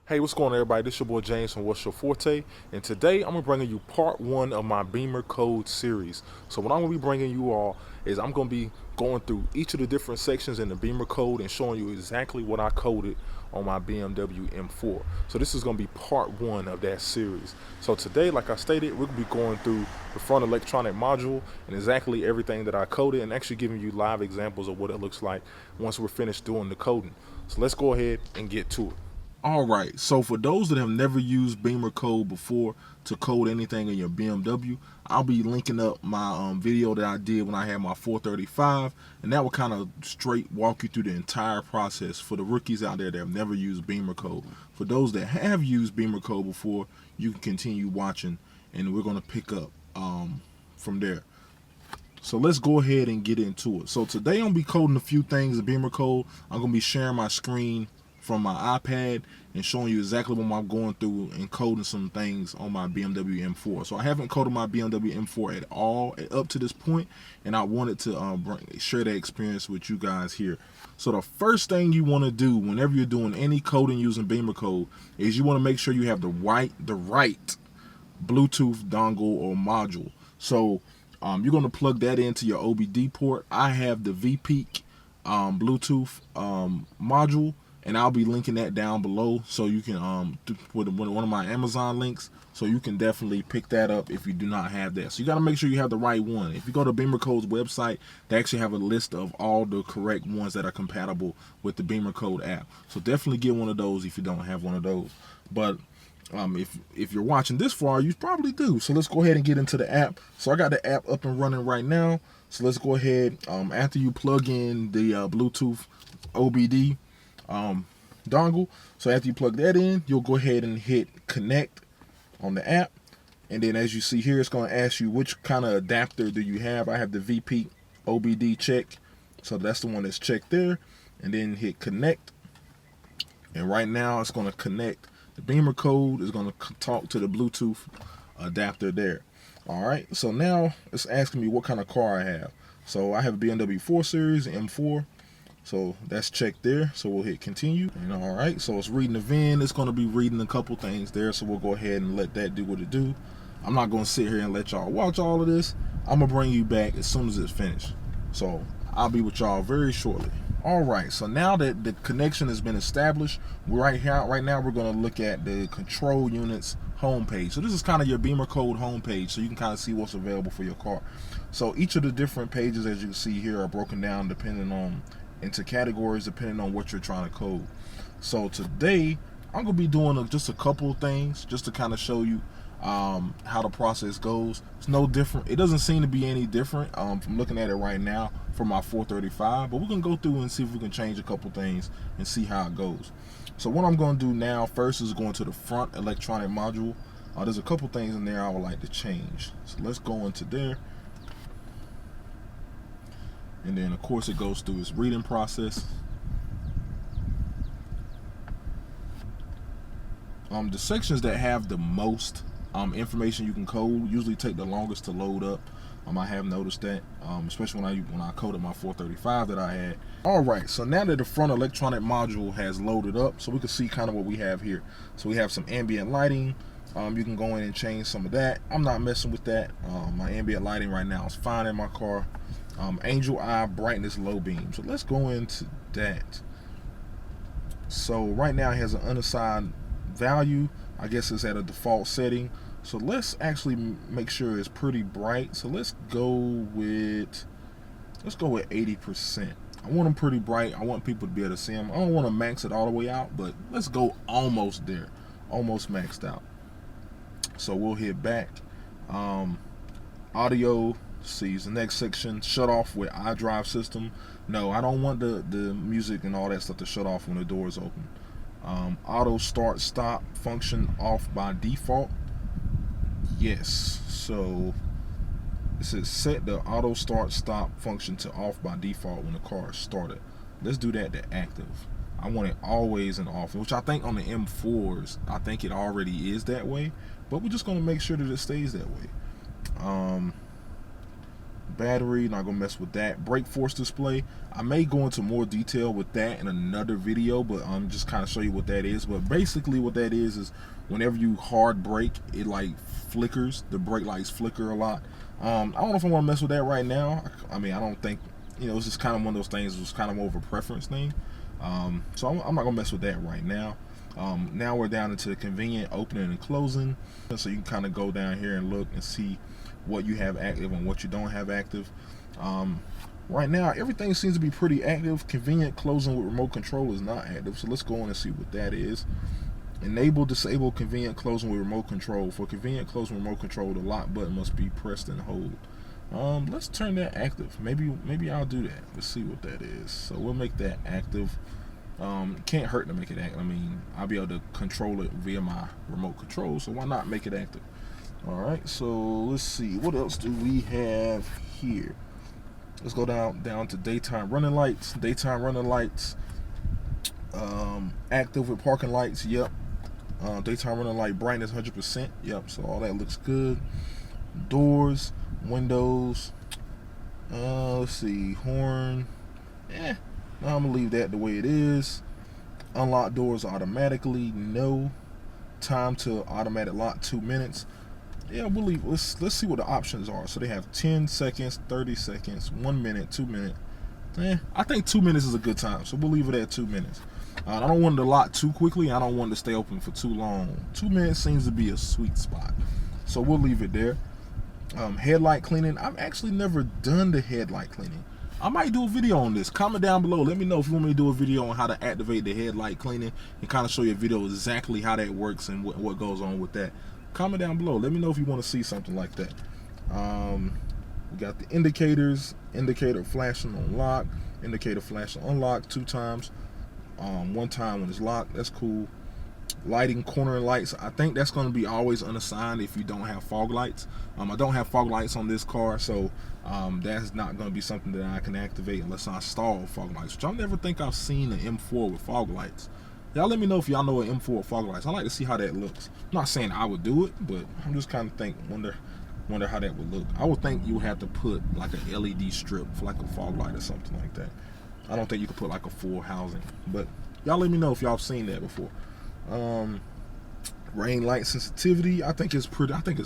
Hey, what's going on, everybody? This is your boy James from What's Your Forte, and today I'm bringing you part one of my Bimmercode series. So what I'm going to be bringing you all is I'm going to be going through each of the different sections in the Bimmercode and showing you exactly what I coded on my BMW M4. So this is going to be part one of that series. So today, like I stated, we're going to be going through the front electronic module and exactly everything that I coded, and actually giving you live examples of what it looks like once we're finished doing the coding. So let's go ahead and get to it. All right, so for those that have never used Bimmercode before to code anything in your BMW, I'll be linking up my video that I did when I had my 435, and that will kind of straight walk you through the entire process for the rookies out there that have never used Bimmercode. For those that have used Bimmercode before, you can continue watching, and we're going to pick up from there. So let's go ahead and get into it. So today I'm going to be coding a few things in Bimmercode. I'm going to be sharing my screen from my iPad and showing you exactly what I'm going through and coding some things on my BMW M4. So I haven't coded my BMW M4 at all up to this point, and I wanted to share that experience with you guys here. So the first thing you want to do whenever you're doing any coding using Bimmercode is you want to make sure you have the right Bluetooth dongle or module. So you're going to plug that into your OBD port. I have the V-Peak Bluetooth module, and I'll be linking that down below, so you can with one of my Amazon links, so you can definitely pick that up if you do not have that. So you got to make sure you have the right one. If you go to Bimmercode's website, they actually have a list of all the correct ones that are compatible with the Bimmercode app. So definitely get one of those if you don't have one of those. But if you're watching this far, you probably do. So let's go ahead and get into the app. So I got the app up and running right now. So let's go ahead. After you plug in the Bluetooth OBD dongle, so after you plug that in, you'll go ahead and hit connect on the app, and then as you see here, it's going to ask you which kind of adapter do you have. I have the V-Peak OBD check, so that's the one that's checked there, and then hit connect, and right now it's going to connect. The Bimmercode is going to talk to the Bluetooth adapter there. All right, so now it's asking me what kind of car I have. So I have a BMW 4 Series M4. So that's checked there. So we'll hit continue. And all right, so it's reading the VIN. It's going to be reading a couple things there. So we'll go ahead and let that do what it do. I'm not going to sit here and let y'all watch all of this. I'm going to bring you back as soon as it's finished. So I'll be with y'all very shortly. All right, so now that the connection has been established, right now we're going to look at the control unit's homepage. So this is kind of your Bimmercode homepage, so you can kind of see what's available for your car. So each of the different pages, as you can see here, are broken down depending on into categories depending on what you're trying to code. So today I'm gonna be doing just a couple of things just to kind of show you how the process goes. It's no different. It doesn't seem to be any different from looking at it right now for my 435, but we're gonna go through and see if we can change a couple things and see how it goes. So what I'm gonna do now first is going to the front electronic module. There's a couple things in there I would like to change. So let's go into there. And then of course it goes through its reading process. The sections that have the most information you can code usually take the longest to load up. I have noticed that, especially when I coded my 435 that I had. All right, so now that the front electronic module has loaded up, so we can see kind of what we have here. So we have some ambient lighting. You can go in and change some of that. I'm not messing with that. My ambient lighting right now is fine in my car. Angel eye brightness low beam. So let's go into that. So right now it has an unassigned value. I guess it's at a default setting. So let's actually make sure it's pretty bright. So let's go with 80%. I want them pretty bright. I want people to be able to see them. I don't want to max it all the way out, but let's go almost there, almost maxed out. So we'll hit back. Audio. See, the next section, shut off with iDrive system. No, I don't want the music and all that stuff to shut off when the door is open. Auto start stop function off by default. Yes, so it says set the auto start stop function to off by default when the car is started. Let's do that to active. I want it always in off, which I think on the M4s, I think it already is that way, but we're just going to make sure that it stays that way. battery, not gonna mess with that. Brake force display, I may go into more detail with that in another video, but just kind of show you what that is. But basically what that is whenever you hard brake, it like flickers. The brake lights flicker a lot. I don't know if I want to mess with that right now. I mean, I don't think, you know, it's just kind of one of those things. It's kind of more of a preference thing. So I'm not gonna mess with that right now. Now we're down into the convenient opening and closing, so you can kind of go down here and look and see what you have active and what you don't have active. Right now everything seems to be pretty active. Convenient closing with remote control is not active, so let's go on and see what that is. Enable disable convenient closing with remote control. For convenient closing with remote control, the lock button must be pressed and hold. Let's turn that active. Maybe I'll do that. Let's see what that is. So we'll make that active. Can't hurt to make it active. I mean, I'll be able to control it via my remote control, so why not make it active? Alright, so let's see, what else do we have here? Let's go down to daytime running lights. Daytime running lights, active with parking lights, yep. Daytime running light brightness 100%, yep, so all that looks good. Doors, windows, let's see, horn, now I'm gonna leave that the way it is. Unlock doors automatically, no. Time to automatic lock 2 minutes. Yeah, we'll leave. Let's see what the options are. So they have 10 seconds, 30 seconds, 1 minute, 2 minutes. I think 2 minutes is a good time, so we'll leave it at 2 minutes. I don't want it to lock too quickly. I don't want it to stay open for too long. 2 minutes seems to be a sweet spot, so we'll leave it there. Headlight cleaning. I've actually never done the headlight cleaning. I might do a video on this. Comment down below. Let me know if you want me to do a video on how to activate the headlight cleaning and kind of show you a video exactly how that works and what goes on with that. Comment down below. Let me know if you want to see something like that. We got the indicators. Indicator flashing on lock. Indicator flashing on lock 2 times. 1 time when it's locked. That's cool. Lighting, corner lights. I think that's going to be always unassigned if you don't have fog lights. I don't have fog lights on this car, so that's not going to be something that I can activate unless I install fog lights, which I never think I've seen an M4 with fog lights. Y'all let me know if y'all know an M4 with fog lights. I like to see how that looks. I'm not saying I would do it, but I'm just kind of wonder how that would look. I would think you would have to put like an LED strip for like a fog light or something like that. I don't think you could put like a full housing, but y'all let me know if y'all have seen that before. Rain light sensitivity, I think it's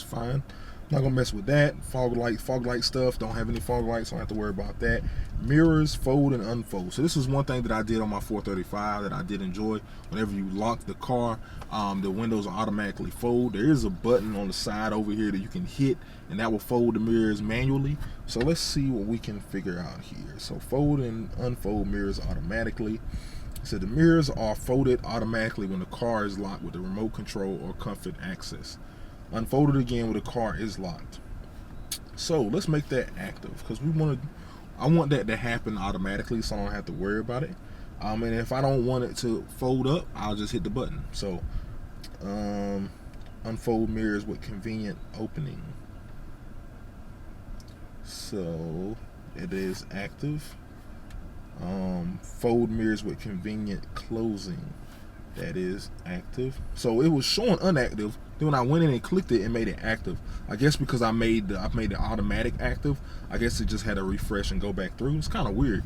fine. Not gonna mess with that. Fog light stuff, don't have any fog lights, so I don't have to worry about that. Mirrors, fold and unfold. So this is one thing that I did on my 435 that I did enjoy. Whenever you lock the car, the windows automatically fold. There is a button on the side over here that you can hit, and that will fold the mirrors manually. So let's see what we can figure out here. So fold and unfold mirrors automatically. So the mirrors are folded automatically when the car is locked with the remote control or comfort access. Unfolded again when the car is locked. So let's make that active because I want that to happen automatically, so I don't have to worry about it. And if I don't want it to fold up, I'll just hit the button. So unfold mirrors with convenient opening. So it is active. Fold mirrors with convenient closing. That is active. So it was showing inactive. Then when I went in and clicked it, it made it active. I guess because I made the automatic active. I guess it just had to refresh and go back through. It's kind of weird.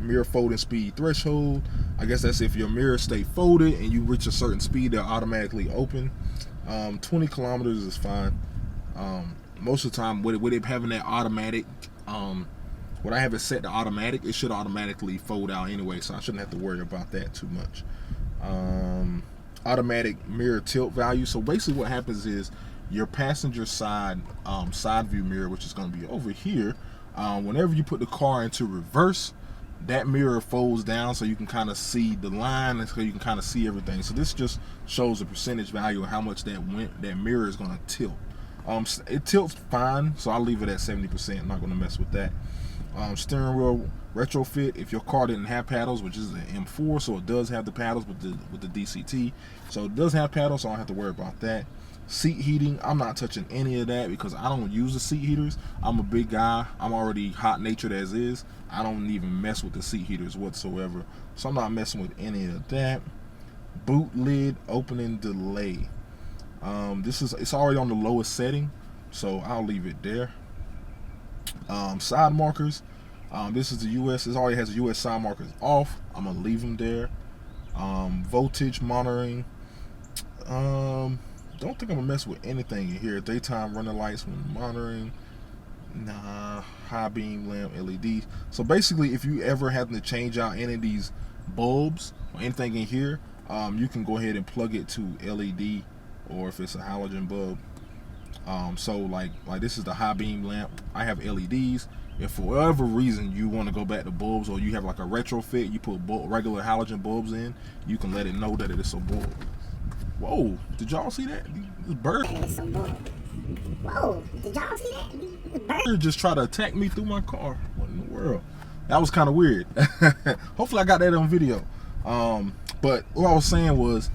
Mirror folding speed threshold. I guess that's if your mirrors stay folded and you reach a certain speed, they'll automatically open. 20 kilometers is fine. Most of the time, with it having that automatic, when I have it set to automatic, it should automatically fold out anyway, so I shouldn't have to worry about that too much. Automatic mirror tilt value. So basically what happens is your passenger side view mirror, which is going to be over here, whenever you put the car into reverse, that mirror folds down so you can kind of see the line and so you can kind of see everything. So this just shows the percentage value of how much that mirror is going to tilt. It tilts fine, so I'll leave it at 70%. I'm not going to mess with that. Steering wheel retrofit. If your car didn't have paddles, which is an M4, so it does have the paddles with the DCT, so it does have paddles, so I don't have to worry about that. Seat heating, I'm not touching any of that because I don't use the seat heaters. I'm a big guy. I'm already hot natured as is. I don't even mess with the seat heaters whatsoever, so I'm not messing with any of that. Boot lid opening delay. It's already on the lowest setting, so I'll leave it there. Side markers. This is the US. This already has the US side markers off. I'm gonna leave them there. Voltage monitoring. Don't think I'm gonna mess with anything in here. Daytime running lights when monitoring. Nah. High beam lamp LED. So basically, if you ever happen to change out any of these bulbs or anything in here, you can go ahead and plug it to LED, or if it's a halogen bulb. So like this is the high beam lamp. I have LEDs. If for whatever reason you want to go back to bulbs, or you have like a retrofit, you put regular halogen bulbs in, you can let it know that it is a bulb. Whoa, did y'all see that? This bird. Whoa, did y'all see that? This bird just tried to attack me through my car. What in the world? That was kind of weird. Hopefully I got that on video. But what I was saying was,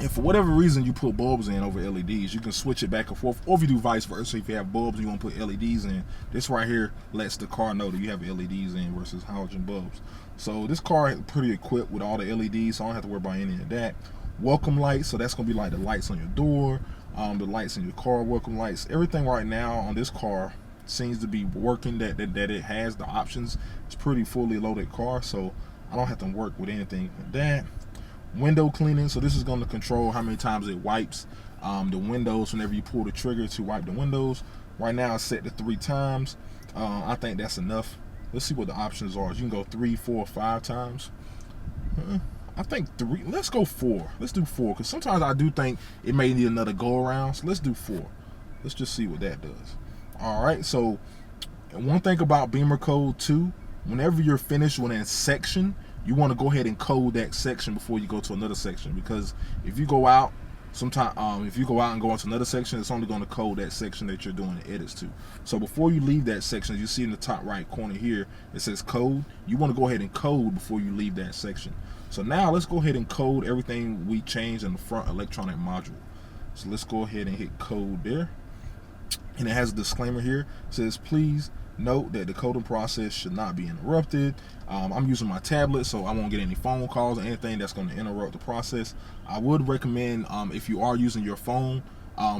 if for whatever reason you put bulbs in over LEDs, you can switch it back and forth, or if you do vice versa. If you have bulbs and you want to put LEDs in, this right here lets the car know that you have LEDs in versus halogen bulbs. So this car is pretty equipped with all the LEDs, so I don't have to worry about any of that. Welcome lights, so that's going to be like the lights on your door, the lights in your car, welcome lights. Everything right now on this car seems to be working, that it has the options. It's pretty fully loaded car, so I don't have to work with anything like that. Window cleaning, so this is going to control how many times it wipes the windows whenever you pull the trigger to wipe the windows. Right now it's set to 3 times. I think that's enough. Let's see what the options are. You can go 3, 4, 5 times. I think 3. Let's go 4. Let's do 4, because sometimes I do think it may need another go around. So let's do 4. Let's just see what that does. All right, so one thing about Bimmercode too, whenever you're finished with a section, you want to go ahead and code that section before you go to another section, because if you go out if you go out and go into another section, it's only going to code that section that you're doing the edits to. So before you leave that section, as you see in the top right corner here, it says code. You want to go ahead and code before you leave that section. So now let's go ahead and code everything we changed in the front electronic module. So let's go ahead and hit code there. And it has a disclaimer here. It says, please note that the coding process should not be interrupted. I'm using my tablet, so I won't get any phone calls or anything that's going to interrupt the process. I would recommend, if you are using your phone,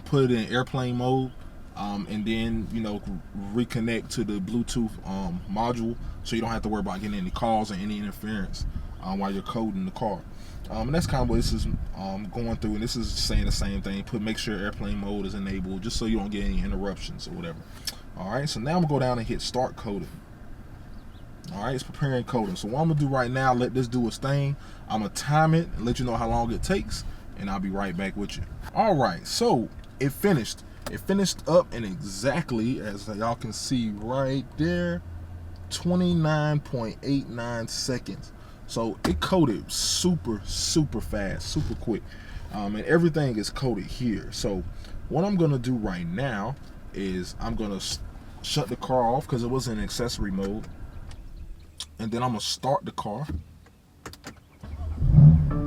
put it in airplane mode, and then reconnect to the Bluetooth module, so you don't have to worry about getting any calls or any interference while you're coding the car. And that's kind of what this is going through, and this is saying the same thing. Make sure airplane mode is enabled, just so you don't get any interruptions or whatever. All right, so now I'm gonna go down and hit start coding. All right, it's preparing coding. So what I'm gonna do right now, let this do its thing. I'm gonna time it and let you know how long it takes, and I'll be right back with you. All right, so it finished. It finished up in exactly, as y'all can see right there, 29.89 seconds. So it coded super fast, super quick, and everything is coded here. So what I'm gonna do right now is I'm gonna shut the car off because it was in accessory mode, and then I'm gonna start the car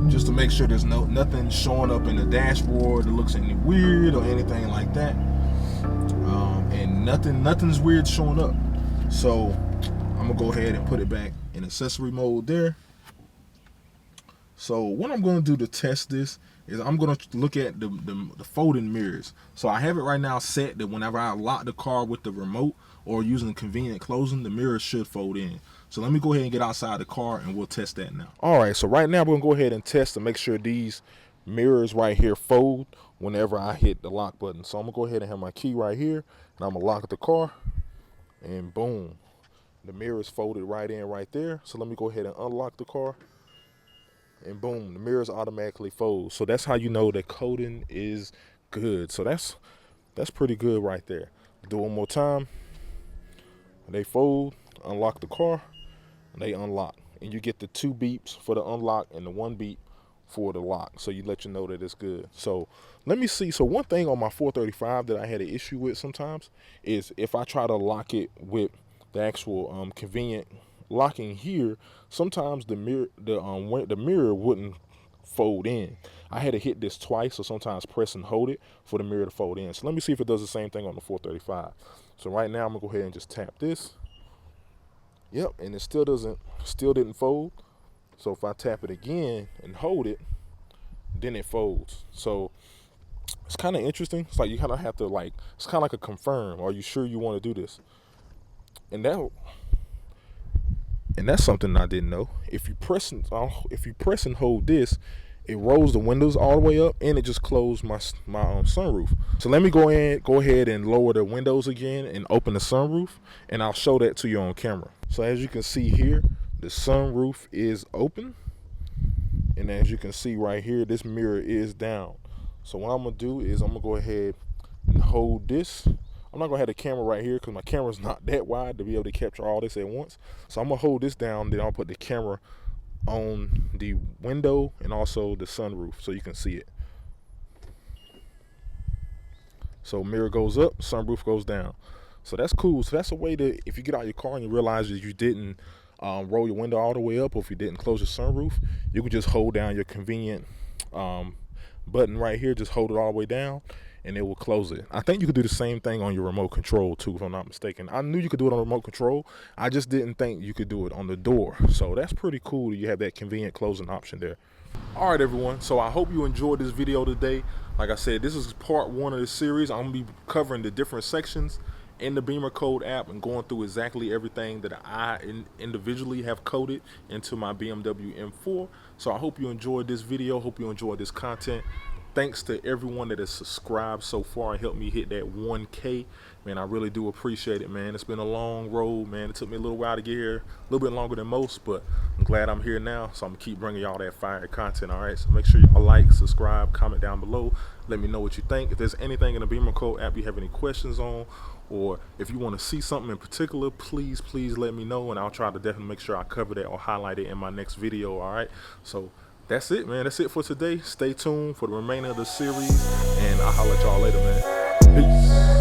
just to make sure there's nothing showing up in the dashboard that looks any weird or anything like that, and nothing's weird showing up. So I'm gonna go ahead and put it back in accessory mode there. So what I'm going to do to test this is I'm going to look at the folding mirrors. So I have it right now set that whenever I lock the car with the remote or using convenient closing, the mirrors should fold in. So let me go ahead and get outside the car and we'll test that now. All right, so right now we're going to go ahead and test to make sure these mirrors right here fold whenever I hit the lock button. So I'm going to go ahead and have my key right here, and I'm going to lock the car, and boom, the mirrors folded right in right there. So let me go ahead and unlock the car, and boom, the mirrors automatically fold. So that's how you know that coding is good. So that's pretty good right there. Do it one more time. They fold, unlock the car, and they unlock. And you get the 2 beeps for the unlock and the 1 beep for the lock. So you let you know that it's good. So let me see. So one thing on my 435 that I had an issue with sometimes is if I try to lock it with the actual convenient locking here, sometimes the mirror wouldn't fold in. I had to hit this twice, or sometimes press and hold it for the mirror to fold in. So let me see if it does the same thing on the 435. So right now I'm gonna go ahead and just tap this. Yep, and it still didn't fold. So if I tap it again and hold it, then it folds. So It's kind of interesting. It's like you kind of have to like, it's kind of like a confirm. Are you sure you want to do this? And that's something I didn't know. If you press and hold this, it rolls the windows all the way up, and it just closed my sunroof. So let me go ahead and lower the windows again and open the sunroof, and I'll show that to you on camera. So as you can see here, the sunroof is open, and as you can see right here, this mirror is down. So what I'm gonna do is I'm gonna go ahead and hold this. I'm not gonna have the camera right here because my camera's not that wide to be able to capture all this at once. So I'm gonna hold this down, then I'll put the camera on the window and also the sunroof so you can see it. So mirror goes up, sunroof goes down. So that's cool. So that's a way to, if you get out of your car and you realize that you didn't roll your window all the way up, or if you didn't close your sunroof, you can just hold down your convenient button right here, just hold it all the way down, and it will close it. I think you could do the same thing on your remote control too, if I'm not mistaken. I knew you could do it on remote control. I just didn't think you could do it on the door. So that's pretty cool that you have that convenient closing option there. All right, everyone. So I hope you enjoyed this video today. Like I said, this is part 1 of the series. I'm gonna be covering the different sections in the Bimmercode app and going through exactly everything that I individually have coded into my BMW M4. So I hope you enjoyed this video. Hope you enjoyed this content. Thanks to everyone that has subscribed so far and helped me hit that 1K. Man, I really do appreciate it, man. It's been a long road, man. It took me a little while to get here, a little bit longer than most, but I'm glad I'm here now. So I'm gonna keep bringing y'all that fire content, all right? So make sure y'all like, subscribe, comment down below. Let me know what you think. If there's anything in the Bimmercode app you have any questions on, or if you want to see something in particular, please let me know, and I'll try to definitely make sure I cover that or highlight it in my next video, all right? So that's it, man. That's it for today. Stay tuned for the remainder of the series, and I'll holler at y'all later, man. Peace.